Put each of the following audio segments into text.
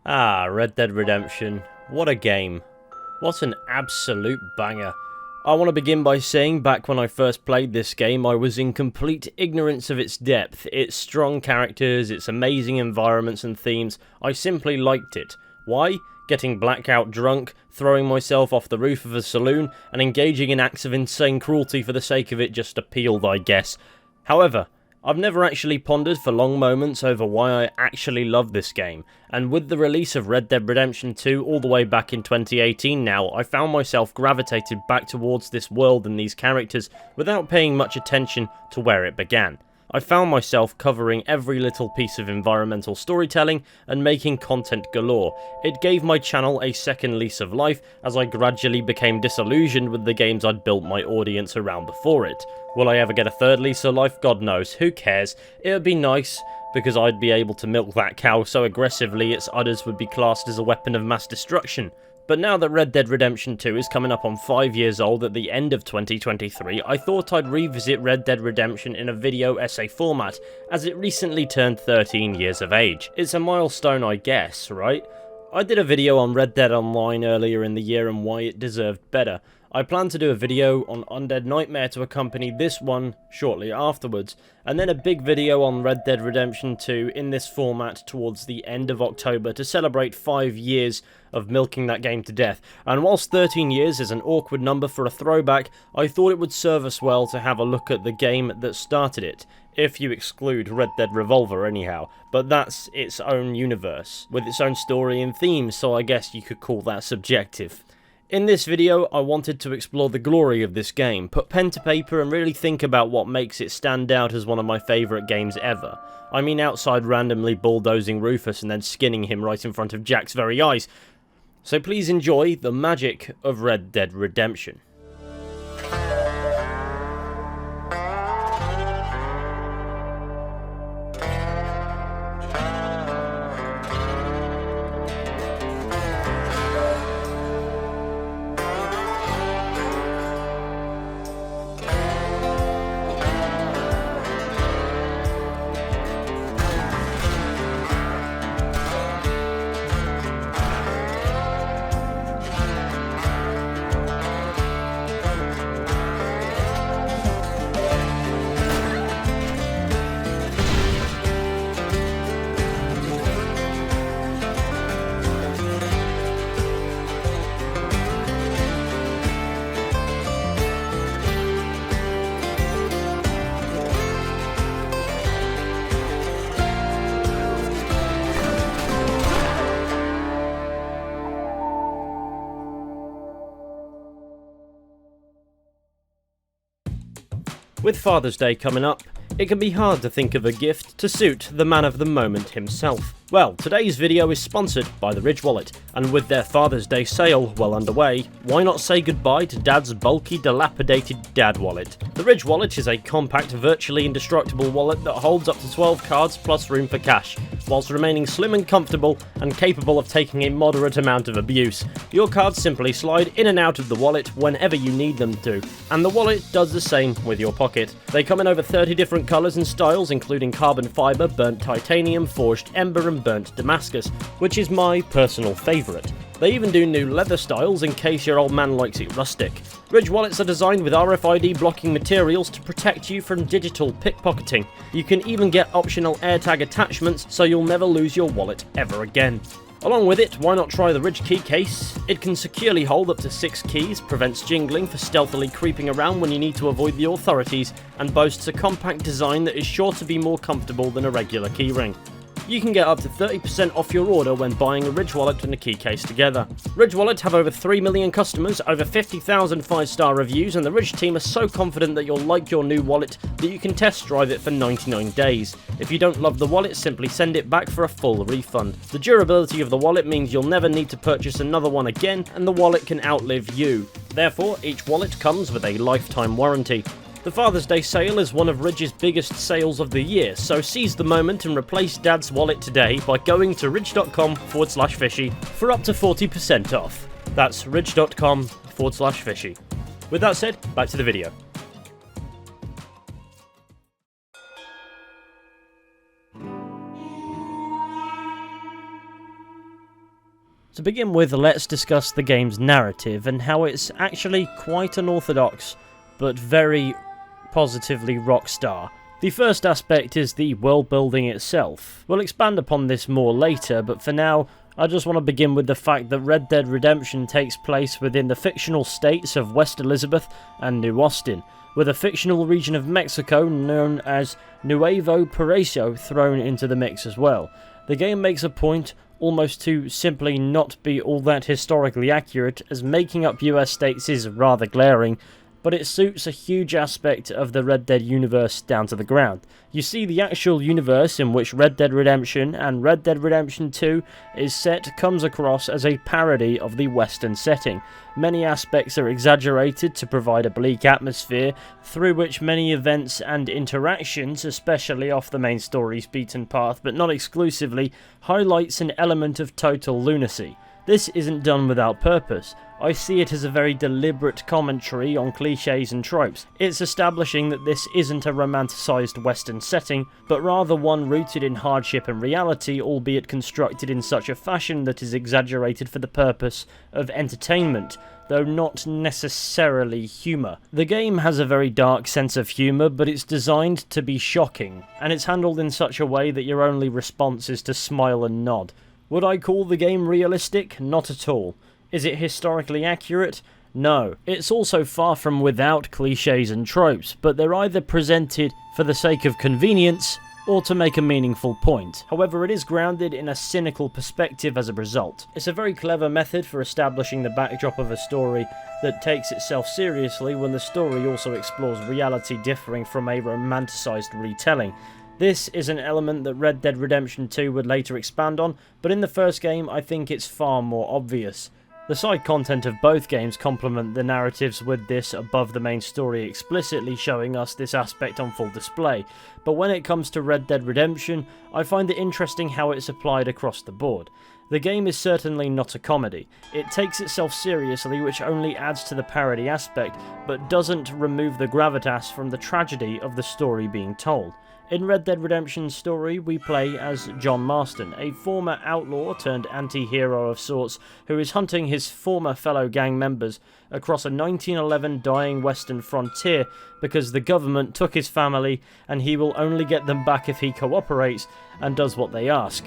Ah, Red Dead Redemption. What a game. What an absolute banger. I want to begin by saying back when I first played this game, I was in complete ignorance of its depth, its strong characters, its amazing environments and themes. I simply liked it. Why? Getting blackout drunk, throwing myself off the roof of a saloon, and engaging in acts of insane cruelty for the sake of it just appealed, I guess. However, I've never actually pondered for long moments over why I actually love this game, and with the release of Red Dead Redemption 2 all the way back in 2018 now, I found myself gravitated back towards this world and these characters without paying much attention to where it began. I found myself covering every little piece of environmental storytelling and making content galore. It gave my channel a second lease of life as I gradually became disillusioned with the games I'd built my audience around before it. Will I ever get a third lease of life? God knows, who cares? It would be nice, because I'd be able to milk that cow so aggressively its udders would be classed as a weapon of mass destruction. But now that Red Dead Redemption 2 is coming up on 5 years old at the end of 2023, I thought I'd revisit Red Dead Redemption in a video essay format, as it recently turned 13 years of age. It's a milestone, I guess, right? I did a video on Red Dead Online earlier in the year and why it deserved better. I plan to do a video on Undead Nightmare to accompany this one shortly afterwards, and then a big video on Red Dead Redemption 2 in this format towards the end of October to celebrate 5 years of milking that game to death. And whilst 13 years is an awkward number for a throwback, I thought it would serve us well to have a look at the game that started it, if you exclude Red Dead Revolver anyhow, but that's its own universe, with its own story and themes, so I guess you could call that subjective. In this video, I wanted to explore the glory of this game, put pen to paper and really think about what makes it stand out as one of my favourite games ever. I mean outside randomly bulldozing Rufus and then skinning him right in front of Jack's very eyes. So please enjoy the magic of Red Dead Redemption. With Father's Day coming up, it can be hard to think of a gift to suit the man of the moment himself. Well, today's video is sponsored by the Ridge Wallet, and with their Father's Day sale well underway, why not say goodbye to Dad's bulky, dilapidated Dad Wallet? The Ridge Wallet is a compact, virtually indestructible wallet that holds up to 12 cards plus room for cash, whilst remaining slim and comfortable and capable of taking a moderate amount of abuse. Your cards simply slide in and out of the wallet whenever you need them to, and the wallet does the same with your pocket. They come in over 30 different colours and styles, including carbon fibre, burnt titanium, forged ember and burnt Damascus, which is my personal favourite. They even do new leather styles in case your old man likes it rustic. Ridge wallets are designed with RFID blocking materials to protect you from digital pickpocketing. You can even get optional AirTag attachments so you'll never lose your wallet ever again. Along with it, why not try the Ridge key case? It can securely hold up to 6 keys, prevents jingling for stealthily creeping around when you need to avoid the authorities, and boasts a compact design that is sure to be more comfortable than a regular keyring. You can get up to 30% off your order when buying a Ridge Wallet and a key case together. Ridge Wallet have over 3 million customers, over 50,000 5-star reviews, and the Ridge team are so confident that you'll like your new wallet that you can test drive it for 99 days. If you don't love the wallet, simply send it back for a full refund. The durability of the wallet means you'll never need to purchase another one again, and the wallet can outlive you. Therefore, each wallet comes with a lifetime warranty. The Father's Day sale is one of Ridge's biggest sales of the year, so seize the moment and replace Dad's wallet today by going to ridge.com/fishy for up to 40% off. That's ridge.com/fishy. With that said, back to the video. To begin with, let's discuss the game's narrative and how it's actually quite unorthodox, but very positively rockstar. The first aspect is the world building itself. We'll expand upon this more later, but for now, I just want to begin with the fact that Red Dead Redemption takes place within the fictional states of West Elizabeth and New Austin, with a fictional region of Mexico known as Nuevo Paraíso thrown into the mix as well. The game makes a point almost to simply not be all that historically accurate, as making up US states is rather glaring, but it suits a huge aspect of the Red Dead universe down to the ground. You see, the actual universe in which Red Dead Redemption and Red Dead Redemption 2 is set comes across as a parody of the Western setting. Many aspects are exaggerated to provide a bleak atmosphere, through which many events and interactions, especially off the main story's beaten path, but not exclusively, highlights an element of total lunacy. This isn't done without purpose. I see it as a very deliberate commentary on cliches and tropes. It's establishing that this isn't a romanticised Western setting, but rather one rooted in hardship and reality, albeit constructed in such a fashion that is exaggerated for the purpose of entertainment, though not necessarily humour. The game has a very dark sense of humour, but it's designed to be shocking, and it's handled in such a way that your only response is to smile and nod. Would I call the game realistic? Not at all. Is it historically accurate? No. It's also far from without cliches and tropes, but they're either presented for the sake of convenience or to make a meaningful point. However, it is grounded in a cynical perspective as a result. It's a very clever method for establishing the backdrop of a story that takes itself seriously when the story also explores reality differing from a romanticised retelling. This is an element that Red Dead Redemption 2 would later expand on, but in the first game I think it's far more obvious. The side content of both games complement the narratives, with this above the main story explicitly showing us this aspect on full display, but when it comes to Red Dead Redemption, I find it interesting how it's applied across the board. The game is certainly not a comedy. It takes itself seriously, which only adds to the parody aspect, but doesn't remove the gravitas from the tragedy of the story being told. In Red Dead Redemption's story, we play as John Marston, a former outlaw turned anti-hero of sorts who is hunting his former fellow gang members across a 1911 dying western frontier because the government took his family and he will only get them back if he cooperates and does what they ask.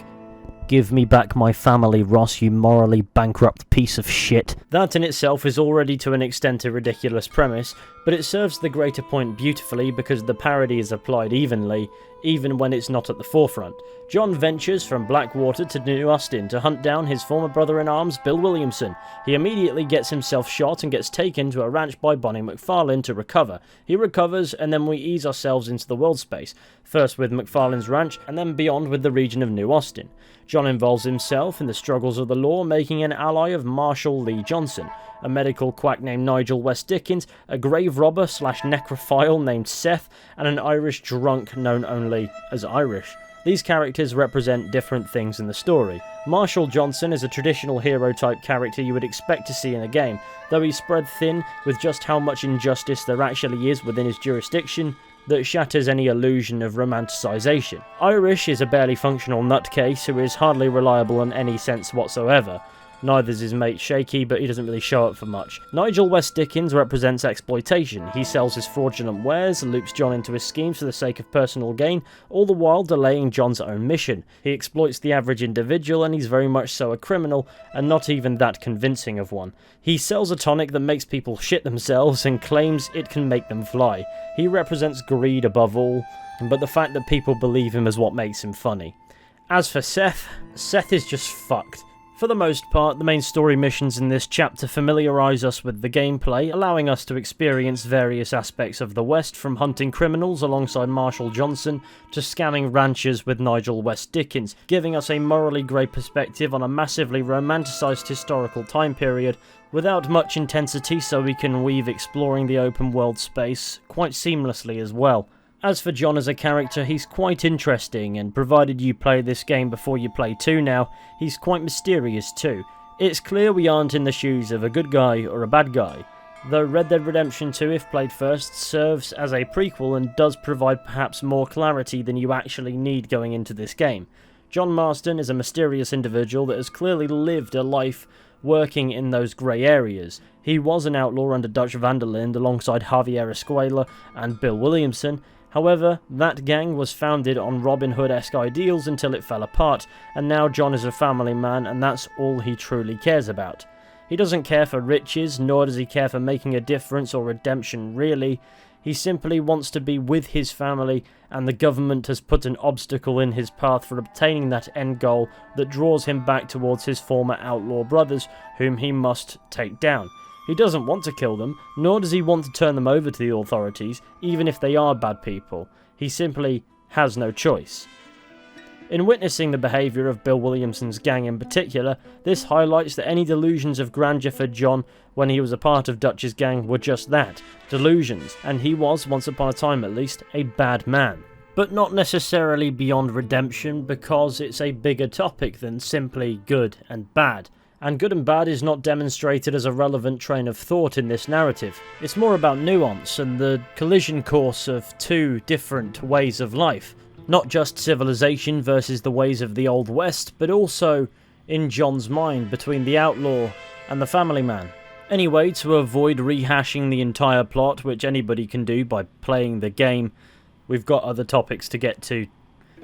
Give me back my family, Ross, you morally bankrupt piece of shit. That in itself is already to an extent a ridiculous premise, but it serves the greater point beautifully because the parody is applied evenly, even when it's not at the forefront. John ventures from Blackwater to New Austin to hunt down his former brother-in-arms, Bill Williamson. He immediately gets himself shot and gets taken to a ranch by Bonnie McFarlane to recover. He recovers, and then we ease ourselves into the world space, first with McFarlane's ranch, and then beyond with the region of New Austin. John involves himself in the struggles of the law, making an ally of Marshall Lee Johnson, a medical quack named Nigel West Dickens, a grave robber / necrophile named Seth, and an Irish drunk known only as Irish. These characters represent different things in the story. Marshall Johnson is a traditional hero-type character you would expect to see in a game, though he's spread thin with just how much injustice there actually is within his jurisdiction that shatters any illusion of romanticisation. Irish is a barely functional nutcase who is hardly reliable in any sense whatsoever. Neither's his mate Shaky, but he doesn't really show up for much. Nigel West Dickens represents exploitation. He sells his fraudulent wares, loops John into his schemes for the sake of personal gain, all the while delaying John's own mission. He exploits the average individual, and he's very much so a criminal, and not even that convincing of one. He sells a tonic that makes people shit themselves and claims it can make them fly. He represents greed above all, but the fact that people believe him is what makes him funny. As for Seth is just fucked. For the most part, the main story missions in this chapter familiarise us with the gameplay, allowing us to experience various aspects of the West, from hunting criminals alongside Marshall Johnson to scamming ranchers with Nigel West Dickens, giving us a morally grey perspective on a massively romanticised historical time period without much intensity, so we can weave exploring the open world space quite seamlessly as well. As for John as a character, he's quite interesting, and provided you play this game before you play 2 now, he's quite mysterious too. It's clear we aren't in the shoes of a good guy or a bad guy, though Red Dead Redemption 2, if played first, serves as a prequel and does provide perhaps more clarity than you actually need going into this game. John Marston is a mysterious individual that has clearly lived a life working in those grey areas. He was an outlaw under Dutch van der Linde alongside Javier Escuela and Bill Williamson. However, that gang was founded on Robin Hood-esque ideals until it fell apart, and now John is a family man, and that's all he truly cares about. He doesn't care for riches, nor does he care for making a difference or redemption really. He simply wants to be with his family, and the government has put an obstacle in his path for obtaining that end goal that draws him back towards his former outlaw brothers, whom he must take down. He doesn't want to kill them, nor does he want to turn them over to the authorities, even if they are bad people. He simply has no choice. In witnessing the behaviour of Bill Williamson's gang in particular, this highlights that any delusions of grandeur for John when he was a part of Dutch's gang were just that, delusions, and he was, once upon a time at least, a bad man. But not necessarily beyond redemption, because it's a bigger topic than simply good and bad. And good and bad is not demonstrated as a relevant train of thought in this narrative. It's more about nuance and the collision course of two different ways of life. Not just civilization versus the ways of the Old West, but also in John's mind between the outlaw and the family man. Anyway, to avoid rehashing the entire plot, which anybody can do by playing the game, we've got other topics to get to.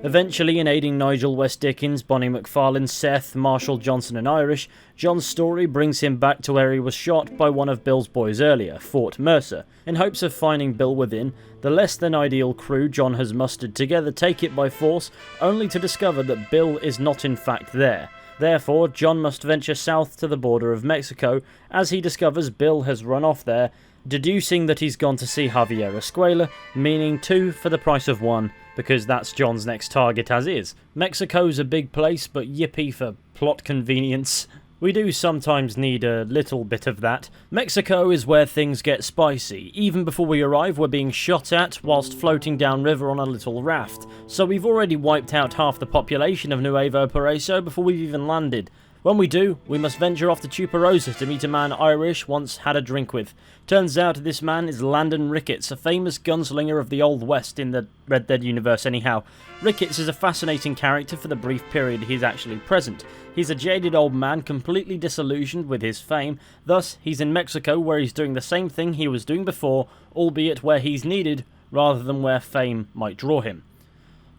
Eventually, in aiding Nigel West Dickens, Bonnie McFarlane, Seth, Marshall Johnson and Irish, John's story brings him back to where he was shot by one of Bill's boys earlier, Fort Mercer. In hopes of finding Bill within, the less than ideal crew John has mustered together take it by force, only to discover that Bill is not in fact there. Therefore, John must venture south to the border of Mexico, as he discovers Bill has run off there, deducing that he's gone to see Javier Escuela, meaning 2 for the price of 1, because that's John's next target as is. Mexico's a big place, but yippee for plot convenience. We do sometimes need a little bit of that. Mexico is where things get spicy. Even before we arrive, we're being shot at whilst floating downriver on a little raft. So we've already wiped out half the population of Nuevo Paraíso before we've even landed. When we do, we must venture off to Chuparosa to meet a man Irish once had a drink with. Turns out this man is Landon Ricketts, a famous gunslinger of the Old West in the Red Dead universe anyhow. Ricketts is a fascinating character for the brief period he's actually present. He's a jaded old man completely disillusioned with his fame, thus he's in Mexico where he's doing the same thing he was doing before, albeit where he's needed rather than where fame might draw him.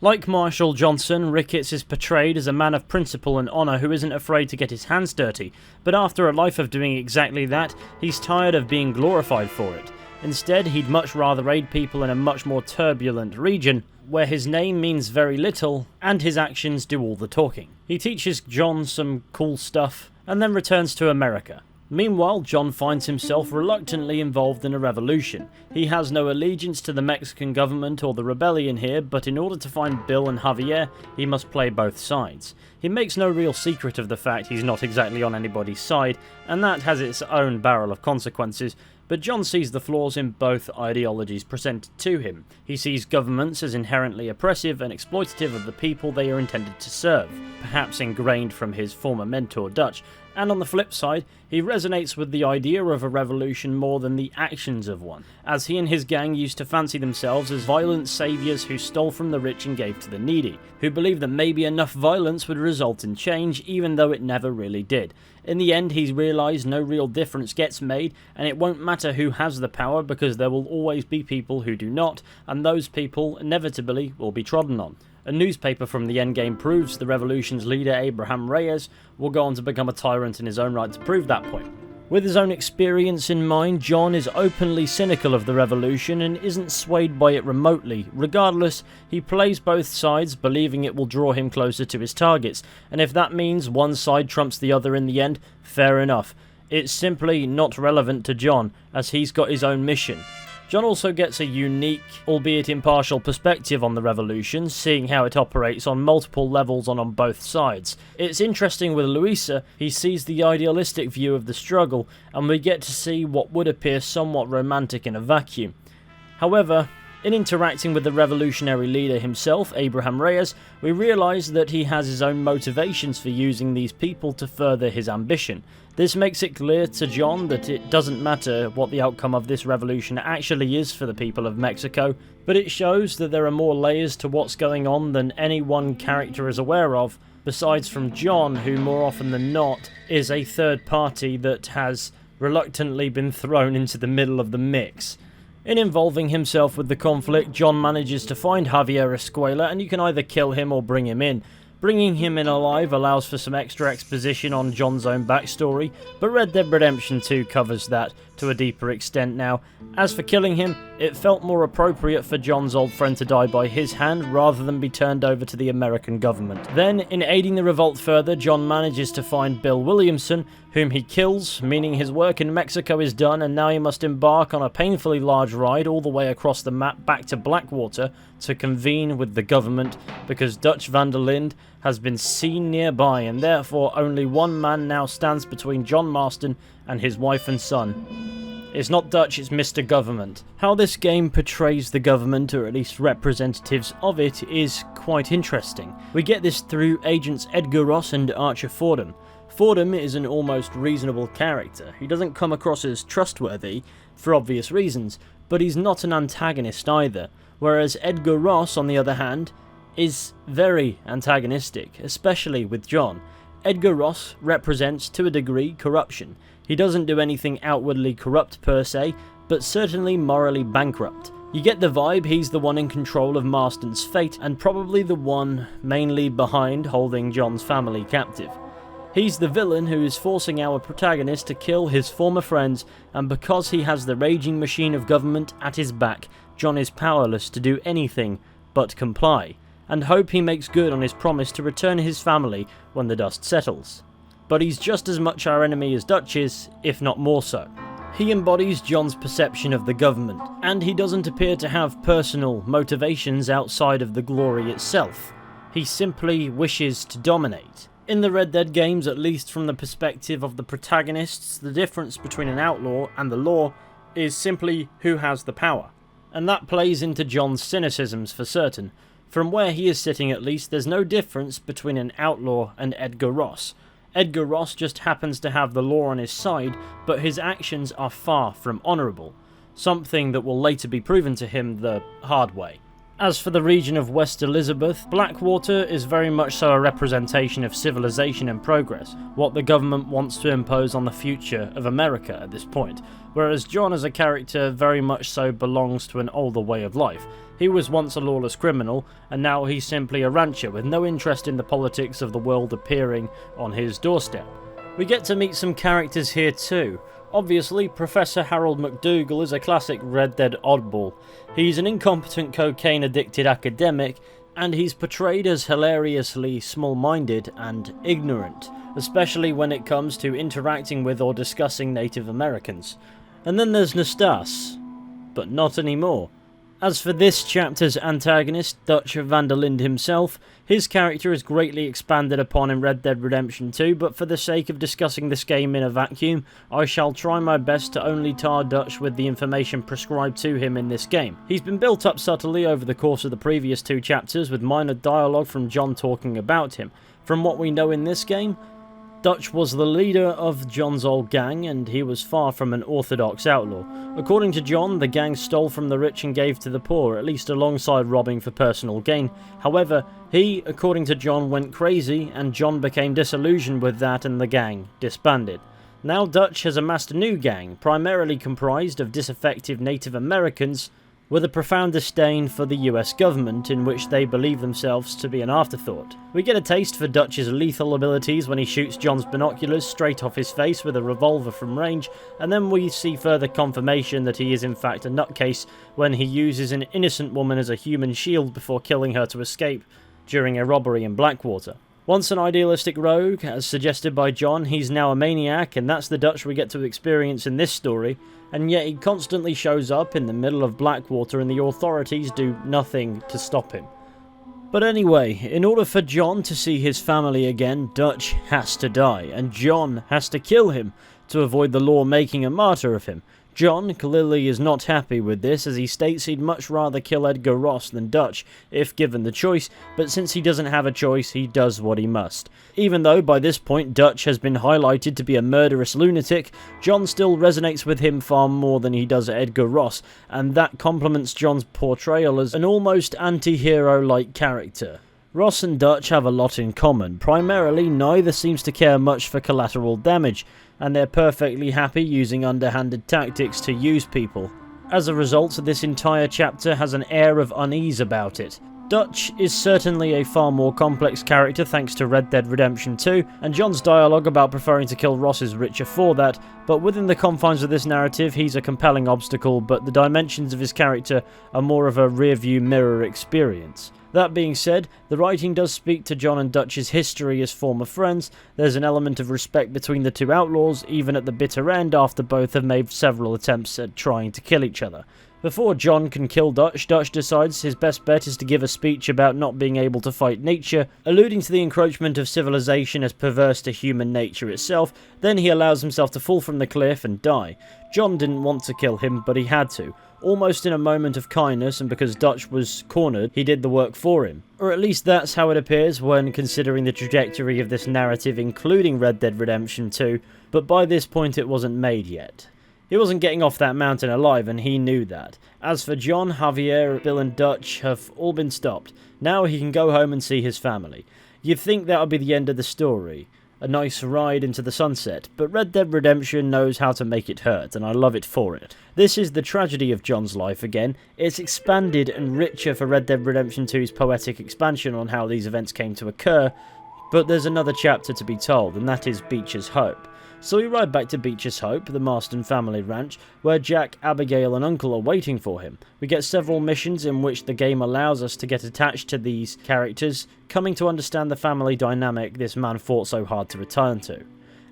Like Marshall Johnson, Ricketts is portrayed as a man of principle and honour who isn't afraid to get his hands dirty, but after a life of doing exactly that, he's tired of being glorified for it. Instead, he'd much rather aid people in a much more turbulent region, where his name means very little, and his actions do all the talking. He teaches John some cool stuff, and then returns to America. Meanwhile, John finds himself reluctantly involved in a revolution. He has no allegiance to the Mexican government or the rebellion here, but in order to find Bill and Javier, he must play both sides. He makes no real secret of the fact he's not exactly on anybody's side, and that has its own barrel of consequences, but John sees the flaws in both ideologies presented to him. He sees governments as inherently oppressive and exploitative of the people they are intended to serve, perhaps ingrained from his former mentor Dutch, and on the flip side, he resonates with the idea of a revolution more than the actions of one, as he and his gang used to fancy themselves as violent saviours who stole from the rich and gave to the needy, who believed that maybe enough violence would result in change, even though it never really did. In the end, he's realised no real difference gets made, and it won't matter who has the power because there will always be people who do not, and those people inevitably will be trodden on. A newspaper from the endgame proves the revolution's leader, Abraham Reyes, will go on to become a tyrant in his own right to prove that point. With his own experience in mind, John is openly cynical of the revolution and isn't swayed by it remotely. Regardless, he plays both sides, believing it will draw him closer to his targets, and if that means one side trumps the other in the end, fair enough. It's simply not relevant to John, as he's got his own mission. John also gets a unique, albeit impartial, perspective on the revolution, seeing how it operates on multiple levels on both sides. It's interesting with Luisa, he sees the idealistic view of the struggle, and we get to see what would appear somewhat romantic in a vacuum. However, In interacting with the revolutionary leader himself, Abraham Reyes, we realise that he has his own motivations for using these people to further his ambition. This makes it clear to John that it doesn't matter what the outcome of this revolution actually is for the people of Mexico, but it shows that there are more layers to what's going on than any one character is aware of, besides from John, who more often than not is a third party that has reluctantly been thrown into the middle of the mix. In involving himself with the conflict, John manages to find Javier Escuela, and you can either kill him or bring him in. Bringing him in alive allows for some extra exposition on John's own backstory, but Red Dead Redemption 2 covers that to a deeper extent now. As for killing him, it felt more appropriate for John's old friend to die by his hand rather than be turned over to the American government. Then, in aiding the revolt further, John manages to find Bill Williamson, whom he kills, meaning his work in Mexico is done, and now he must embark on a painfully large ride all the way across the map back to Blackwater to convene with the government, because Dutch van der Linde has been seen nearby, and therefore only one man now stands between John Marston and his wife and son. It's not Dutch, it's Mr. Government. How this game portrays the government, or at least representatives of it, is quite interesting. We get this through agents Edgar Ross and Archer Fordham. Fordham is an almost reasonable character. He doesn't come across as trustworthy, for obvious reasons, but he's not an antagonist either, whereas Edgar Ross, on the other hand, is very antagonistic, especially with John. Edgar Ross represents, to a degree, corruption. He doesn't do anything outwardly corrupt per se, but certainly morally bankrupt. You get the vibe he's the one in control of Marston's fate, and probably the one mainly behind holding John's family captive. He's the villain who is forcing our protagonist to kill his former friends, and because he has the raging machine of government at his back, John is powerless to do anything but comply, and hope he makes good on his promise to return his family when the dust settles. But he's just as much our enemy as Dutch is, if not more so. He embodies John's perception of the government, and he doesn't appear to have personal motivations outside of the glory itself. He simply wishes to dominate. In the Red Dead games, at least from the perspective of the protagonists, the difference between an outlaw and the law is simply who has the power. And that plays into John's cynicisms for certain. From where he is sitting at least, there's no difference between an outlaw and Edgar Ross. Edgar Ross just happens to have the law on his side, but his actions are far from honourable, something that will later be proven to him the hard way. As for the region of West Elizabeth, Blackwater is very much so a representation of civilization and progress, what the government wants to impose on the future of America at this point, whereas John as a character very much so belongs to an older way of life. He was once a lawless criminal, and now he's simply a rancher with no interest in the politics of the world appearing on his doorstep. We get to meet some characters here too. Obviously, Professor Harold McDougal is a classic Red Dead oddball. He's an incompetent cocaine-addicted academic, and he's portrayed as hilariously small-minded and ignorant, especially when it comes to interacting with or discussing Native Americans. And then there's Nastas, but not anymore. As for this chapter's antagonist, Dutch van der Linde himself, his character is greatly expanded upon in Red Dead Redemption 2, but for the sake of discussing this game in a vacuum, I shall try my best to only tar Dutch with the information prescribed to him in this game. He's been built up subtly over the course of the previous two chapters, with minor dialogue from John talking about him. From what we know in this game, Dutch was the leader of John's old gang, and he was far from an orthodox outlaw. According to John, the gang stole from the rich and gave to the poor, at least alongside robbing for personal gain. However, he, according to John, went crazy, and John became disillusioned with that and the gang disbanded. Now Dutch has amassed a new gang, primarily comprised of disaffected Native Americans, with a profound disdain for the US government, in which they believe themselves to be an afterthought. We get a taste for Dutch's lethal abilities when he shoots John's binoculars straight off his face with a revolver from range, and then we see further confirmation that he is in fact a nutcase when he uses an innocent woman as a human shield before killing her to escape during a robbery in Blackwater. Once an idealistic rogue, as suggested by John, he's now a maniac, and that's the Dutch we get to experience in this story, and yet he constantly shows up in the middle of Blackwater and the authorities do nothing to stop him. But anyway, in order for John to see his family again, Dutch has to die, and John has to kill him to avoid the law making a martyr of him. John clearly is not happy with this, as he states he'd much rather kill Edgar Ross than Dutch if given the choice, but since he doesn't have a choice, he does what he must. Even though by this point Dutch has been highlighted to be a murderous lunatic, John still resonates with him far more than he does Edgar Ross, and that complements John's portrayal as an almost anti-hero-like character. Ross and Dutch have a lot in common. Primarily, neither seems to care much for collateral damage, and they're perfectly happy using underhanded tactics to use people. As a result, this entire chapter has an air of unease about it. Dutch is certainly a far more complex character thanks to Red Dead Redemption 2, and John's dialogue about preferring to kill Ross is richer for that, but within the confines of this narrative he's a compelling obstacle, but the dimensions of his character are more of a rearview mirror experience. That being said, the writing does speak to John and Dutch's history as former friends. There's an element of respect between the two outlaws, even at the bitter end after both have made several attempts at trying to kill each other. Before John can kill Dutch, Dutch decides his best bet is to give a speech about not being able to fight nature, alluding to the encroachment of civilization as perverse to human nature itself. Then he allows himself to fall from the cliff and die. John didn't want to kill him, but he had to. Almost in a moment of kindness, and because Dutch was cornered, he did the work for him. Or at least that's how it appears when considering the trajectory of this narrative, including Red Dead Redemption 2, but by this point it wasn't made yet. He wasn't getting off that mountain alive, and he knew that. As for John, Javier, Bill and Dutch have all been stopped. Now he can go home and see his family. You'd think that would be the end of the story. A nice ride into the sunset, but Red Dead Redemption knows how to make it hurt, and I love it for it. This is the tragedy of John's life again. It's expanded and richer for Red Dead Redemption 2's poetic expansion on how these events came to occur, but there's another chapter to be told, and that is Beecher's Hope. So we ride back to Beecher's Hope, the Marston family ranch, where Jack, Abigail and Uncle are waiting for him. We get several missions in which the game allows us to get attached to these characters, coming to understand the family dynamic this man fought so hard to return to.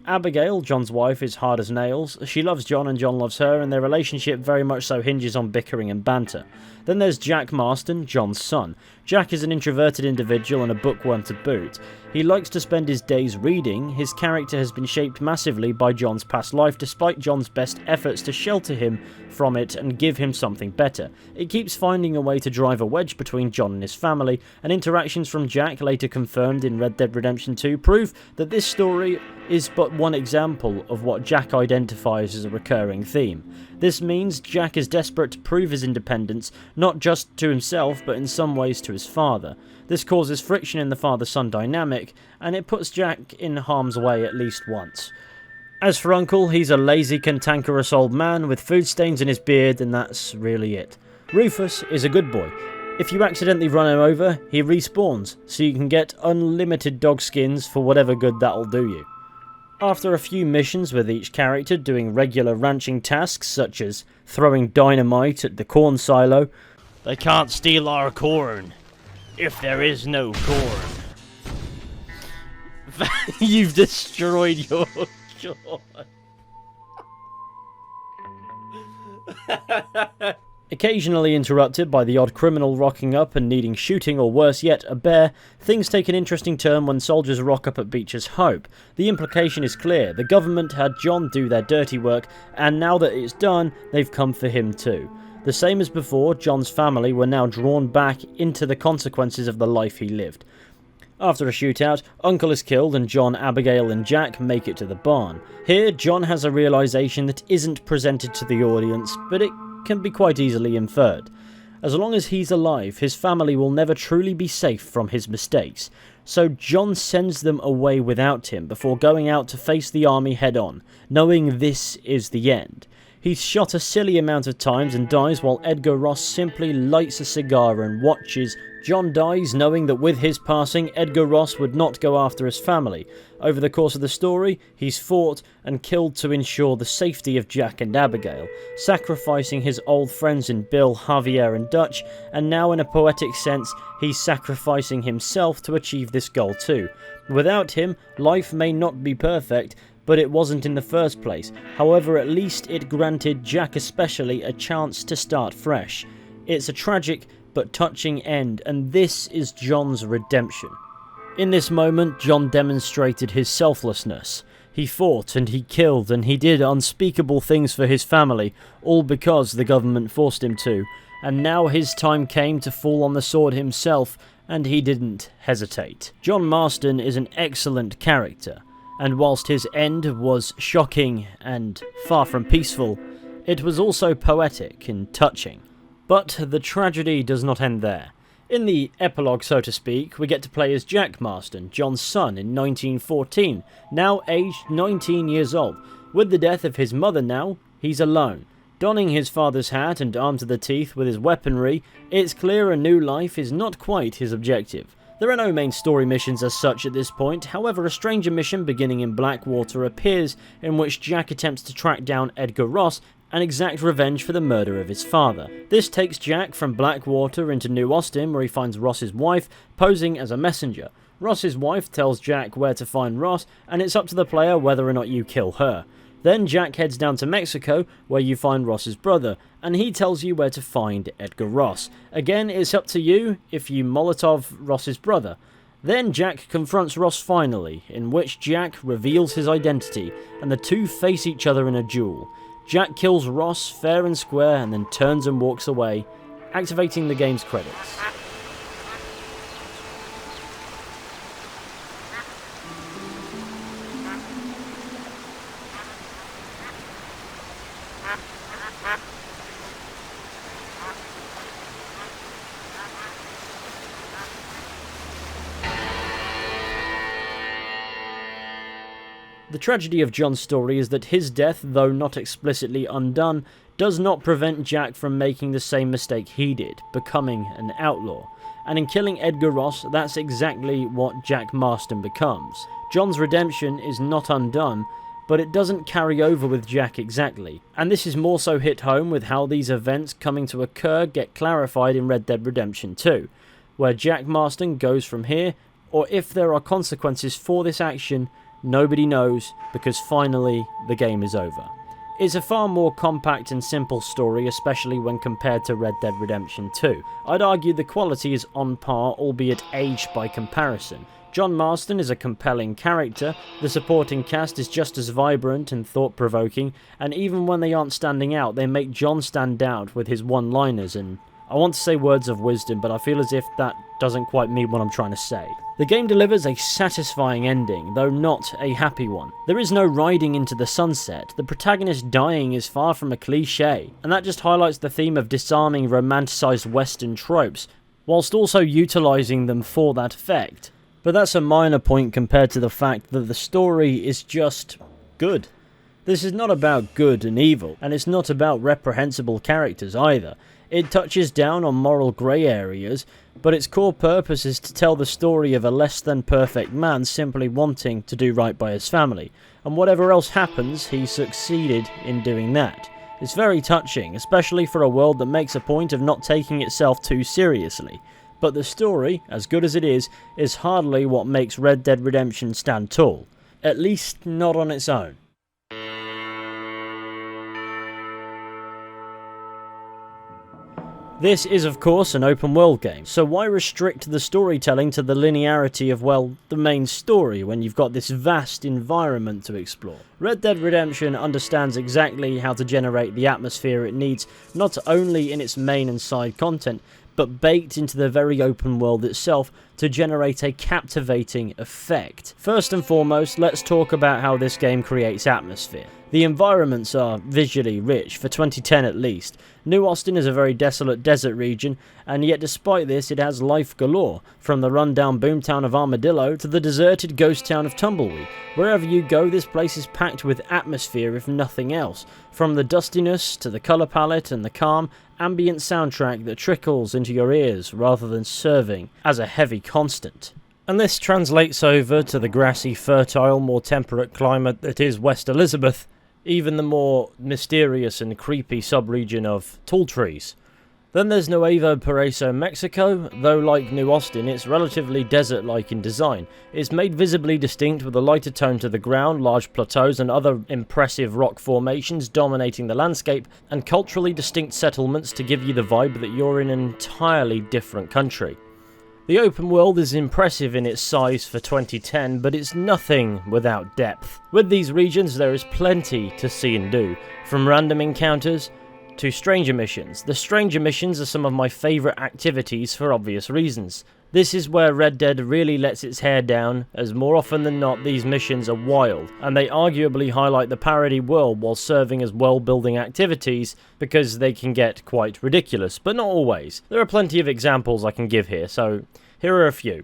Abigail, John's wife, is hard as nails. She loves John and John loves her, and their relationship very much so hinges on bickering and banter. Then there's Jack Marston, John's son. Jack is an introverted individual and a bookworm to boot. He likes to spend his days reading. His character has been shaped massively by John's past life, despite John's best efforts to shelter him from it and give him something better. It keeps finding a way to drive a wedge between John and his family, and interactions from Jack, later confirmed in Red Dead Redemption 2, prove that this story is but one example of what Jack identifies as a recurring theme. This means Jack is desperate to prove his independence, not just to himself, but in some ways to his father. This causes friction in the father-son dynamic, and it puts Jack in harm's way at least once. As for Uncle, he's a lazy, cantankerous old man with food stains in his beard, and that's really it. Rufus is a good boy. If you accidentally run him over, he respawns, so you can get unlimited dog skins for whatever good that'll do you. After a few missions with each character doing regular ranching tasks such as throwing dynamite at the corn silo, they can't steal our corn if there is no corn. You've destroyed your joy. Occasionally interrupted by the odd criminal rocking up and needing shooting, or worse yet, a bear, things take an interesting turn when soldiers rock up at Beecher's Hope. The implication is clear: the government had John do their dirty work, and now that it's done, they've come for him too. The same as before, John's family were now drawn back into the consequences of the life he lived. After a shootout, Uncle is killed and John, Abigail and Jack make it to the barn. Here, John has a realization that isn't presented to the audience, but it can be quite easily inferred. As long as he's alive, his family will never truly be safe from his mistakes. So John sends them away without him before going out to face the army head on, knowing this is the end. He's shot a silly amount of times and dies while Edgar Ross simply lights a cigar and watches. John dies knowing that with his passing, Edgar Ross would not go after his family. Over the course of the story, he's fought and killed to ensure the safety of Jack and Abigail, sacrificing his old friends in Bill, Javier and Dutch, and now in a poetic sense, he's sacrificing himself to achieve this goal too. Without him, life may not be perfect, but it wasn't in the first place. However, at least it granted Jack especially a chance to start fresh. It's a tragic but touching end, and this is John's redemption. In this moment, John demonstrated his selflessness. He fought and he killed and he did unspeakable things for his family, all because the government forced him to. And now his time came to fall on the sword himself, and he didn't hesitate. John Marston is an excellent character, and whilst his end was shocking and far from peaceful, it was also poetic and touching. But the tragedy does not end there. In the epilogue, so to speak, we get to play as Jack Marston, John's son, in 1914, now aged 19 years old. With the death of his mother now, he's alone. Donning his father's hat and armed to the teeth with his weaponry, it's clear a new life is not quite his objective. There are no main story missions as such at this point, however a stranger mission beginning in Blackwater appears, in which Jack attempts to track down Edgar Ross and exact revenge for the murder of his father. This takes Jack from Blackwater into New Austin, where he finds Ross's wife posing as a messenger. Ross's wife tells Jack where to find Ross, and it's up to the player whether or not you kill her. Then Jack heads down to Mexico, where you find Ross's brother, and he tells you where to find Edgar Ross. Again, it's up to you if you Molotov Ross's brother. Then Jack confronts Ross finally, in which Jack reveals his identity, and the two face each other in a duel. Jack kills Ross fair and square and then turns and walks away, activating the game's credits. The tragedy of John's story is that his death, though not explicitly undone, does not prevent Jack from making the same mistake he did, becoming an outlaw. And in killing Edgar Ross, that's exactly what Jack Marston becomes. John's redemption is not undone, but it doesn't carry over with Jack exactly. And this is more so hit home with how these events coming to occur get clarified in Red Dead Redemption 2, where Jack Marston goes from here, or if there are consequences for this action, nobody knows, because finally the game is over. It's a far more compact and simple story, especially when compared to Red Dead Redemption 2. I'd argue the quality is on par, albeit aged by comparison. John Marston is a compelling character, the supporting cast is just as vibrant and thought-provoking, and even when they aren't standing out, they make John stand out with his one-liners and I want to say words of wisdom, but I feel as if that doesn't quite mean what I'm trying to say. The game delivers a satisfying ending, though not a happy one. There is no riding into the sunset, the protagonist dying is far from a cliche, and that just highlights the theme of disarming romanticised Western tropes, whilst also utilising them for that effect. But that's a minor point compared to the fact that the story is just good. This is not about good and evil, and it's not about reprehensible characters either. It touches down on moral grey areas, but its core purpose is to tell the story of a less than perfect man simply wanting to do right by his family, and whatever else happens, he succeeded in doing that. It's very touching, especially for a world that makes a point of not taking itself too seriously. But the story, as good as it is hardly what makes Red Dead Redemption stand tall. At least not on its own. This is of course an open world game, so why restrict the storytelling to the linearity of, well, the main story when you've got this vast environment to explore? Red Dead Redemption understands exactly how to generate the atmosphere it needs, not only in its main and side content, but baked into the very open world itself to generate a captivating effect. First and foremost, let's talk about how this game creates atmosphere. The environments are visually rich, for 2010 at least. New Austin is a very desolate desert region, and yet despite this it has life galore, from the rundown boomtown of Armadillo to the deserted ghost town of Tumbleweed. Wherever you go, this place is packed with atmosphere if nothing else, from the dustiness to the colour palette and the calm, ambient soundtrack that trickles into your ears rather than serving as a heavy constant. And this translates over to the grassy, fertile, more temperate climate that is West Elizabeth, even the more mysterious and creepy sub-region of tall trees. Then there's Nuevo Paraíso, Mexico, though like New Austin it's relatively desert-like in design. It's made visibly distinct with a lighter tone to the ground, large plateaus and other impressive rock formations dominating the landscape, and culturally distinct settlements to give you the vibe that you're in an entirely different country. The open world is impressive in its size for 2010, but it's nothing without depth. With these regions there is plenty to see and do, from random encounters to stranger missions. The stranger missions are some of my favourite activities for obvious reasons. This is where Red Dead really lets its hair down, as more often than not these missions are wild, and they arguably highlight the parody world while serving as world-building activities, because they can get quite ridiculous, but not always. There are plenty of examples I can give here, so here are a few.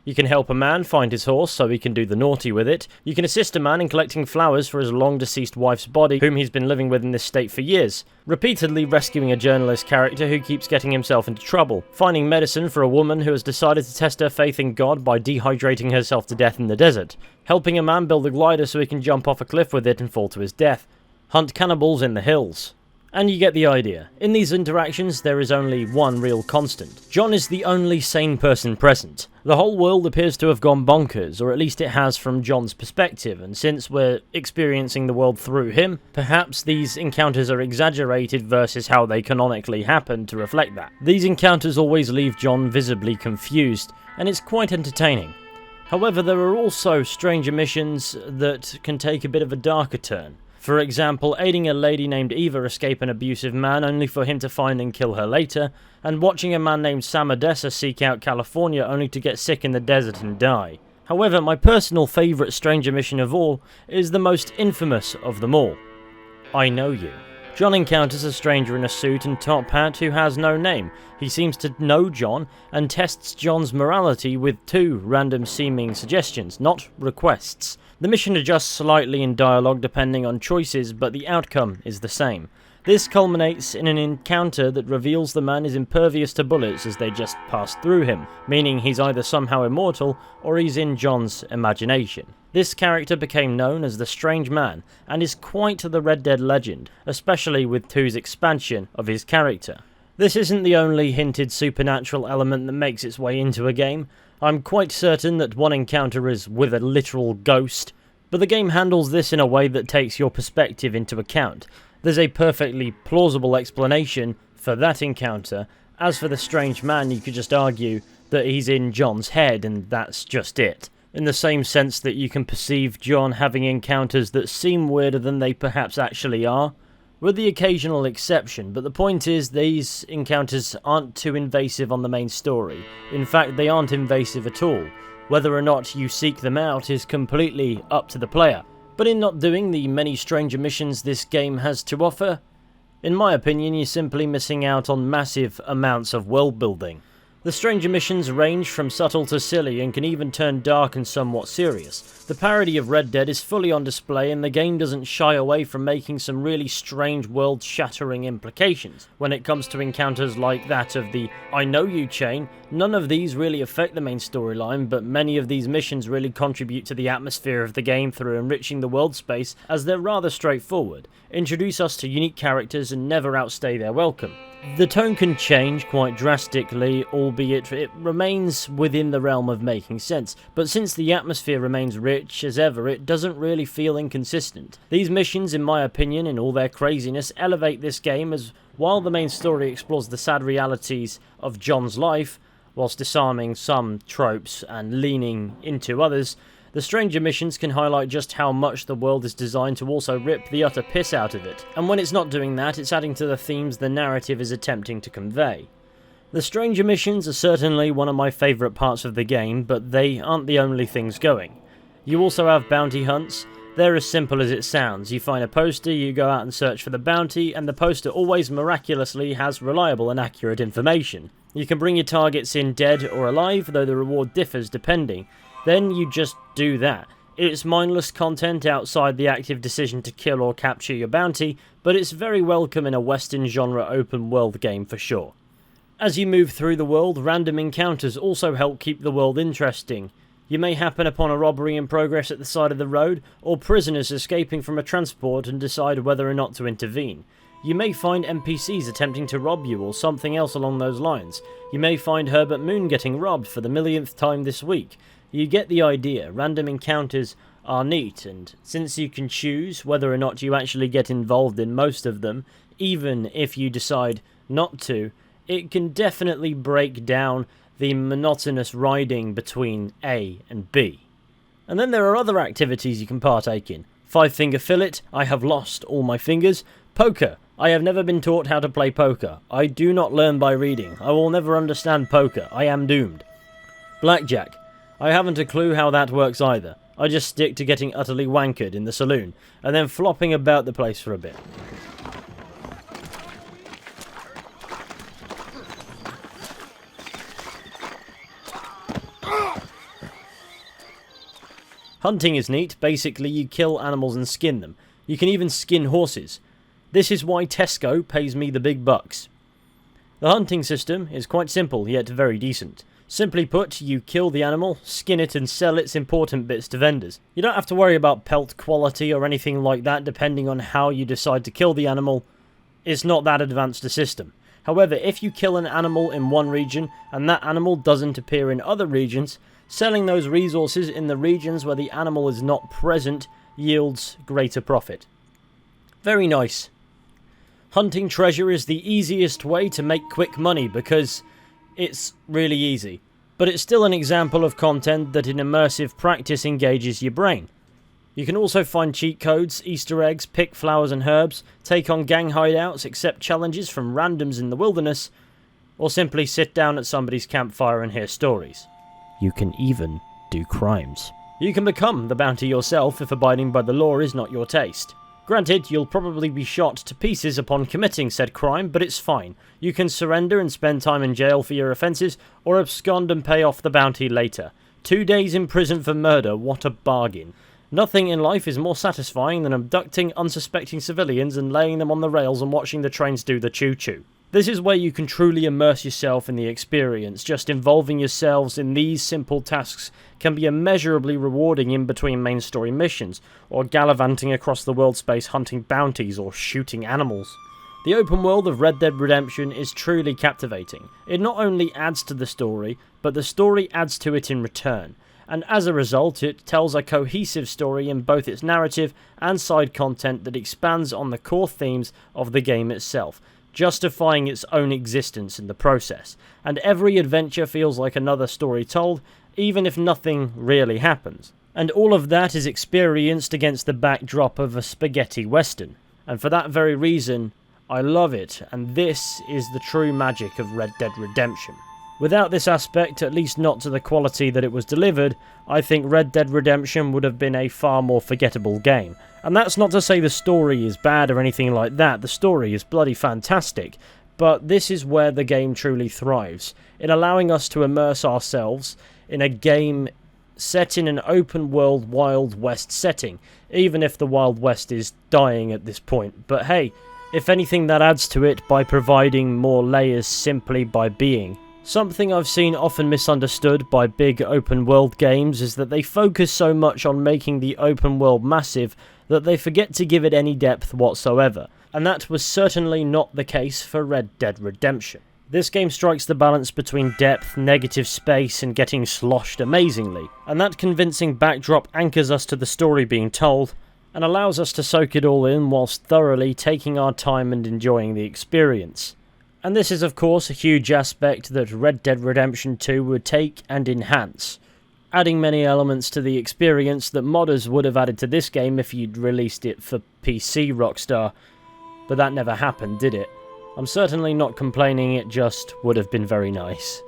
You can help a man find his horse so he can do the naughty with it. You can assist a man in collecting flowers for his long-deceased wife's body, whom he's been living with in this state for years. Repeatedly rescuing a journalist character who keeps getting himself into trouble. Finding medicine for a woman who has decided to test her faith in God by dehydrating herself to death in the desert. Helping a man build a glider so he can jump off a cliff with it and fall to his death. Hunt cannibals in the hills. And you get the idea. In these interactions, there is only one real constant. John is the only sane person present. The whole world appears to have gone bonkers, or at least it has from John's perspective, and since we're experiencing the world through him, perhaps these encounters are exaggerated versus how they canonically happen to reflect that. These encounters always leave John visibly confused, and it's quite entertaining. However, there are also stranger missions that can take a bit of a darker turn. For example, aiding a lady named Eva escape an abusive man only for him to find and kill her later, and watching a man named Sam Odessa seek out California only to get sick in the desert and die. However, my personal favourite stranger mission of all is the most infamous of them all. I Know You. John encounters a stranger in a suit and top hat who has no name. He seems to know John and tests John's morality with two random seeming suggestions, not requests. The mission adjusts slightly in dialogue depending on choices, but the outcome is the same. This culminates in an encounter that reveals the man is impervious to bullets as they just pass through him, meaning he's either somehow immortal or he's in John's imagination. This character became known as the Strange Man and is quite the Red Dead legend, especially with 2's expansion of his character. This isn't the only hinted supernatural element that makes its way into a game. I'm quite certain that one encounter is with a literal ghost, but the game handles this in a way that takes your perspective into account. There's a perfectly plausible explanation for that encounter. As for the Strange Man, you could just argue that he's in John's head and that's just it. In the same sense that you can perceive John having encounters that seem weirder than they perhaps actually are, with the occasional exception, but the point is these encounters aren't too invasive on the main story. In fact, they aren't invasive at all. Whether or not you seek them out is completely up to the player. But in not doing the many stranger missions this game has to offer, in my opinion, you're simply missing out on massive amounts of world building. The stranger missions range from subtle to silly and can even turn dark and somewhat serious. The parody of Red Dead is fully on display and the game doesn't shy away from making some really strange world-shattering implications. When it comes to encounters like that of the I Know You chain, none of these really affect the main storyline, but many of these missions really contribute to the atmosphere of the game through enriching the world space, as they're rather straightforward, introduce us to unique characters and never outstay their welcome. The tone can change quite drastically, albeit it remains within the realm of making sense, but since the atmosphere remains rich as ever, it doesn't really feel inconsistent. These missions, in my opinion, in all their craziness, elevate this game, as while the main story explores the sad realities of John's life, whilst disarming some tropes and leaning into others, the stranger missions can highlight just how much the world is designed to also rip the utter piss out of it, and when it's not doing that, it's adding to the themes the narrative is attempting to convey. The stranger missions are certainly one of my favourite parts of the game, but they aren't the only things going. You also have bounty hunts. They're as simple as it sounds. You find a poster, you go out and search for the bounty, and the poster always miraculously has reliable and accurate information. You can bring your targets in dead or alive, though the reward differs depending. Then you just do that. It's mindless content outside the active decision to kill or capture your bounty, but it's very welcome in a Western genre open world game for sure. As you move through the world, random encounters also help keep the world interesting. You may happen upon a robbery in progress at the side of the road, or prisoners escaping from a transport and decide whether or not to intervene. You may find NPCs attempting to rob you or something else along those lines. You may find Herbert Moon getting robbed for the millionth time this week. You get the idea. Random encounters are neat, and since you can choose whether or not you actually get involved in most of them, even if you decide not to, it can definitely break down the monotonous riding between A and B. And then there are other activities you can partake in. 5-finger fillet, I have lost all my fingers. Poker, I have never been taught how to play poker. I do not learn by reading. I will never understand poker. I am doomed. Blackjack, I haven't a clue how that works either. I just stick to getting utterly wankered in the saloon, and then flopping about the place for a bit. Hunting is neat. Basically, you kill animals and skin them. You can even skin horses. This is why Tesco pays me the big bucks. The hunting system is quite simple, yet very decent. Simply put, you kill the animal, skin it and sell its important bits to vendors. You don't have to worry about pelt quality or anything like that depending on how you decide to kill the animal. It's not that advanced a system. However, if you kill an animal in one region and that animal doesn't appear in other regions, selling those resources in the regions where the animal is not present yields greater profit. Very nice. Hunting treasure is the easiest way to make quick money because it's really easy. But it's still an example of content that in immersive practice engages your brain. You can also find cheat codes, Easter eggs, pick flowers and herbs, take on gang hideouts, accept challenges from randoms in the wilderness, or simply sit down at somebody's campfire and hear stories. You can even do crimes. You can become the bounty yourself if abiding by the law is not your taste. Granted, you'll probably be shot to pieces upon committing said crime, but it's fine. You can surrender and spend time in jail for your offences, or abscond and pay off the bounty later. 2 days in prison for murder, what a bargain. Nothing in life is more satisfying than abducting unsuspecting civilians and laying them on the rails and watching the trains do the choo-choo. This is where you can truly immerse yourself in the experience. Just involving yourselves in these simple tasks can be immeasurably rewarding in between main story missions, or gallivanting across the world space hunting bounties or shooting animals. The open world of Red Dead Redemption is truly captivating. It not only adds to the story, but the story adds to it in return. And as a result, it tells a cohesive story in both its narrative and side content that expands on the core themes of the game itself, justifying its own existence in the process. And every adventure feels like another story told, even if nothing really happens. And all of that is experienced against the backdrop of a spaghetti western. And for that very reason, I love it, and this is the true magic of Red Dead Redemption. Without this aspect, at least not to the quality that it was delivered, I think Red Dead Redemption would have been a far more forgettable game. And that's not to say the story is bad or anything like that. The story is bloody fantastic. But this is where the game truly thrives, in allowing us to immerse ourselves in a game set in an open world Wild West setting, even if the Wild West is dying at this point. But hey, if anything, that adds to it by providing more layers simply by being. Something I've seen often misunderstood by big open world games is that they focus so much on making the open world massive that they forget to give it any depth whatsoever, and that was certainly not the case for Red Dead Redemption. This game strikes the balance between depth, negative space, and getting sloshed amazingly, and that convincing backdrop anchors us to the story being told, and allows us to soak it all in whilst thoroughly taking our time and enjoying the experience. And this is of course a huge aspect that Red Dead Redemption 2 would take and enhance, adding many elements to the experience that modders would have added to this game if you'd released it for PC, Rockstar, but that never happened, did it? I'm certainly not complaining, it just would have been very nice.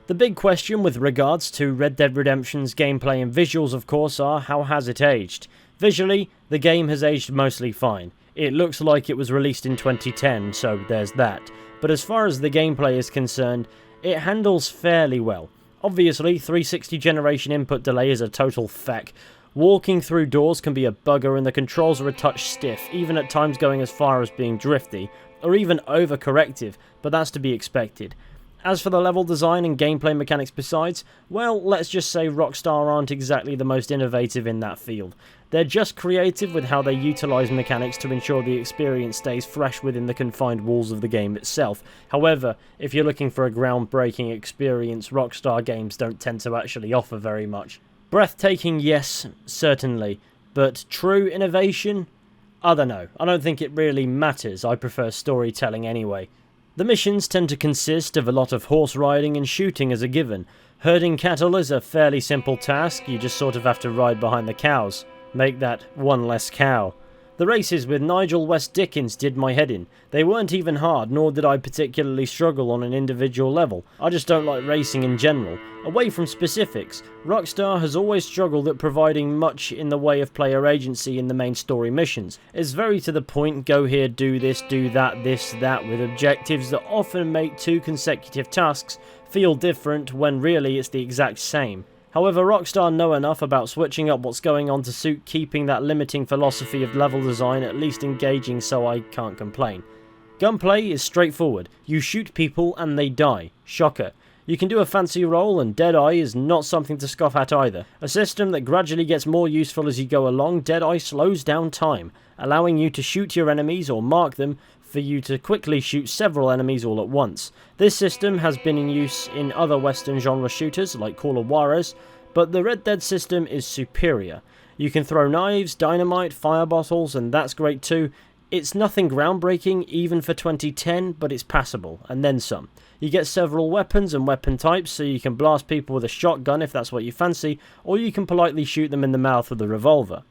The big question with regards to Red Dead Redemption's gameplay and visuals, of course, are how has it aged? Visually, the game has aged mostly fine. It looks like it was released in 2010, so there's that. But as far as the gameplay is concerned, it handles fairly well. Obviously, 360 generation input delay is a total feck. Walking through doors can be a bugger and the controls are a touch stiff, even at times going as far as being drifty, or even overcorrective, but that's to be expected. As for the level design and gameplay mechanics besides, well, let's just say Rockstar aren't exactly the most innovative in that field. They're just creative with how they utilise mechanics to ensure the experience stays fresh within the confined walls of the game itself. However, if you're looking for a groundbreaking experience, Rockstar games don't tend to actually offer very much. Breathtaking, yes, certainly, but true innovation? I don't know, I don't think it really matters, I prefer storytelling anyway. The missions tend to consist of a lot of horse riding and shooting as a given. Herding cattle is a fairly simple task, you just sort of have to ride behind the cows. Make that one less cow. The races with Nigel West Dickens did my head in. They weren't even hard, nor did I particularly struggle on an individual level. I just don't like racing in general. Away from specifics, Rockstar has always struggled at providing much in the way of player agency in the main story missions. It's very to the point, go here, do this, that, with objectives that often make 2 consecutive tasks feel different when really it's the exact same. However, Rockstar know enough about switching up what's going on to suit keeping that limiting philosophy of level design at least engaging, so I can't complain. Gunplay is straightforward. You shoot people and they die. Shocker. You can do a fancy roll, and Deadeye is not something to scoff at either. A system that gradually gets more useful as you go along, Deadeye slows down time, allowing you to shoot your enemies or mark them for you to quickly shoot several enemies all at once. This system has been in use in other Western genre shooters like Call of Juarez, but the Red Dead system is superior. You can throw knives, dynamite, fire bottles, and that's great too. It's nothing groundbreaking even for 2010, but it's passable, and then some. You get several weapons and weapon types, so you can blast people with a shotgun if that's what you fancy, or you can politely shoot them in the mouth with a revolver.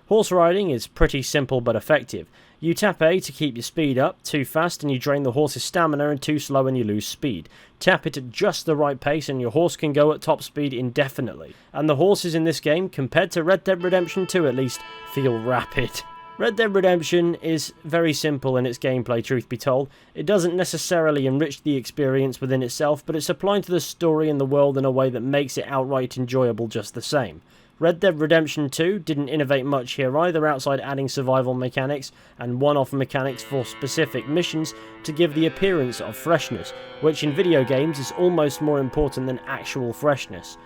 Horse riding is pretty simple but effective. You tap A to keep your speed up, too fast and you drain the horse's stamina, and too slow and you lose speed. Tap it at just the right pace and your horse can go at top speed indefinitely. And the horses in this game, compared to Red Dead Redemption 2 at least, feel rapid. Red Dead Redemption is very simple in its gameplay, truth be told. It doesn't necessarily enrich the experience within itself, but it's applied to the story and the world in a way that makes it outright enjoyable just the same. Red Dead Redemption 2 didn't innovate much here either, outside adding survival mechanics and one-off mechanics for specific missions to give the appearance of freshness, which in video games is almost more important than actual freshness.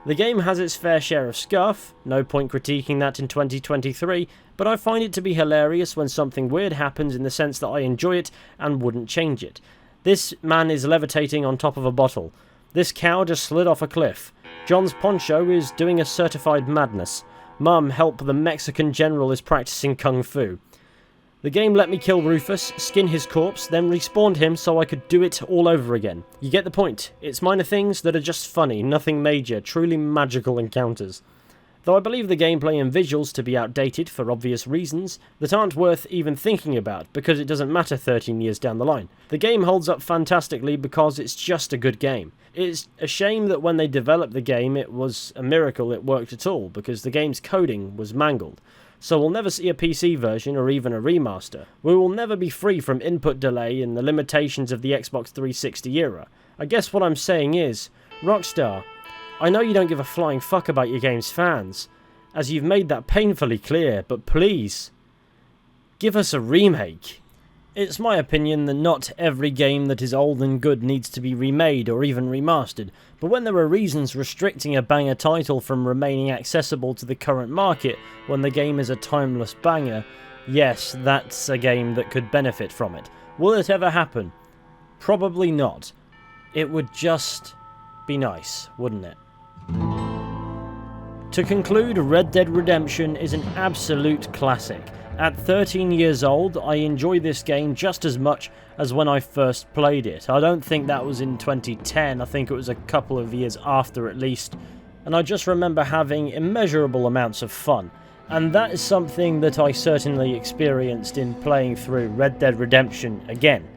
The game has its fair share of scuff, no point critiquing that in 2023, but I find it to be hilarious when something weird happens in the sense that I enjoy it and wouldn't change it. This man is levitating on top of a bottle. This cow just slid off a cliff. John's poncho is doing a certified madness. Mum, help, the Mexican general is practicing kung fu. The game let me kill Rufus, skin his corpse, then respawned him so I could do it all over again. You get the point. It's minor things that are just funny, nothing major, truly magical encounters. Though I believe the gameplay and visuals to be outdated for obvious reasons that aren't worth even thinking about because it doesn't matter 13 years down the line. The game holds up fantastically because it's just a good game. It's a shame that when they developed the game it was a miracle it worked at all because the game's coding was mangled. So we'll never see a PC version or even a remaster. We will never be free from input delay and the limitations of the Xbox 360 era. I guess what I'm saying is, Rockstar, I know you don't give a flying fuck about your game's fans, as you've made that painfully clear, but please, give us a remake. It's my opinion that not every game that is old and good needs to be remade or even remastered, but when there are reasons restricting a banger title from remaining accessible to the current market when the game is a timeless banger, yes, that's a game that could benefit from it. Will it ever happen? Probably not. It would just be nice, wouldn't it? To conclude, Red Dead Redemption is an absolute classic. At 13 years old, I enjoy this game just as much as when I first played it. I don't think that was in 2010, I think it was a couple of years after at least, and I just remember having immeasurable amounts of fun. And that is something that I certainly experienced in playing through Red Dead Redemption again.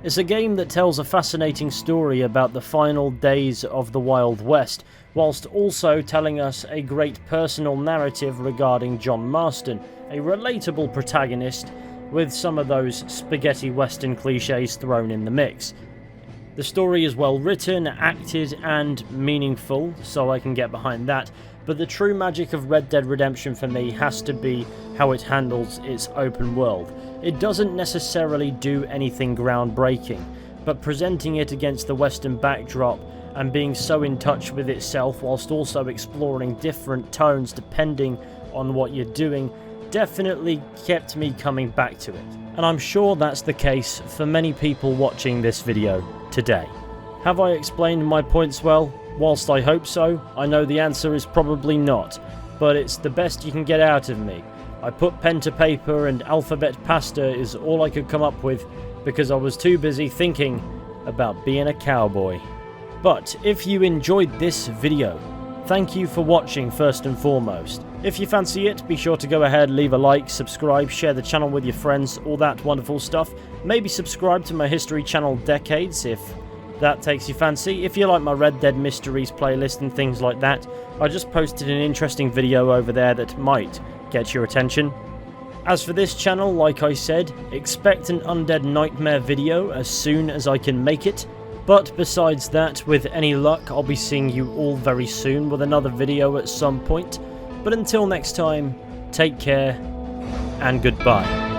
It's a game that tells a fascinating story about the final days of the Wild West, whilst also telling us a great personal narrative regarding John Marston, a relatable protagonist with some of those spaghetti western cliches thrown in the mix. The story is well written, acted and meaningful, so I can get behind that, but the true magic of Red Dead Redemption for me has to be how it handles its open world. It doesn't necessarily do anything groundbreaking, but presenting it against the western backdrop and being so in touch with itself whilst also exploring different tones depending on what you're doing definitely kept me coming back to it. And I'm sure that's the case for many people watching this video today. Have I explained my points well? Whilst I hope so, I know the answer is probably not, but it's the best you can get out of me. I put pen to paper and alphabet pasta is all I could come up with because I was too busy thinking about being a cowboy. But if you enjoyed this video, thank you for watching first and foremost. If you fancy it, be sure to go ahead, leave a like, subscribe, share the channel with your friends, all that wonderful stuff. Maybe subscribe to my history channel Decades if that takes your fancy. If you like my Red Dead Mysteries playlist and things like that, I just posted an interesting video over there that might get your attention. As for this channel, like I said, expect an Undead Nightmare video as soon as I can make it. But besides that, with any luck, I'll be seeing you all very soon with another video at some point. But until next time, take care and goodbye.